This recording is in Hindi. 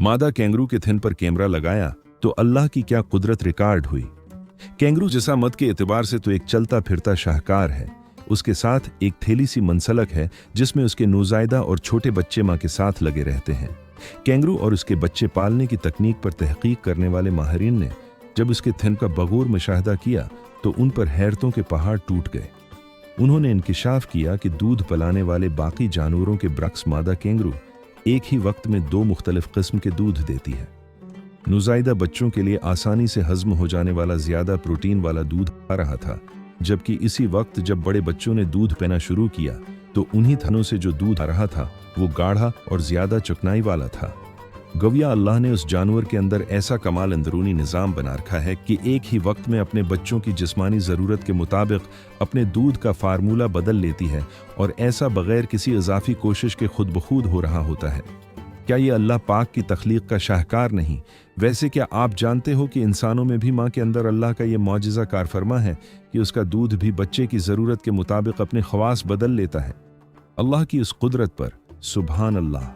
मादा कैंगरू के थिन पर कैमरा लगाया तो अल्लाह की क्या कुदरत रिकॉर्ड हुई। कैंगरू जिस्मात के एतबार से तो एक चलता फिरता शाहकार है, उसके साथ एक थैली सी मंसलक है जिसमें उसके नौज़ायदा और छोटे बच्चे माँ के साथ लगे रहते हैं। कैंगरू और उसके बच्चे पालने की तकनीक पर तहकीक करने वाले माहिरीन ने जब उसके थिन का बगौर मुशाहदा किया तो उन पर हैरतों के पहाड़ टूट गए। उन्होंने इंकिशाफ किया कि दूध पिलाने वाले बाकी जानवरों के बरक्स मादा कैंगरू एक ही वक्त में 2 मुख्तलिफ किस्म के दूध देती है। नौज़ायदा बच्चों के लिए आसानी से हजम हो जाने वाला ज्यादा प्रोटीन वाला दूध आ रहा था, जबकि इसी वक्त जब बड़े बच्चों ने दूध पीना शुरू किया तो उन्हीं थनों से जो दूध आ रहा था वो गाढ़ा और ज्यादा चिकनाई वाला था। गविया अल्लाह ने उस जानवर के अंदर ऐसा कमाल अंदरूनी निज़ाम बना रखा है कि एक ही वक्त में अपने बच्चों की जिस्मानी ज़रूरत के मुताबिक अपने दूध का फार्मूला बदल लेती है, और ऐसा बगैर किसी इजाफी कोशिश के खुद ब खुद हो रहा होता है। क्या ये अल्लाह पाक की तख्लीक का शाहकार नहीं? वैसे क्या आप जानते हो कि इंसानों में भी माँ के अंदर अल्लाह का ये मौजिज़ा कारफरमा है कि उसका दूध भी बच्चे की ज़रूरत के मुताबिक अपने ख़वास बदल लेता है। अल्लाह की उस कुदरत पर सुभान अल्लाह।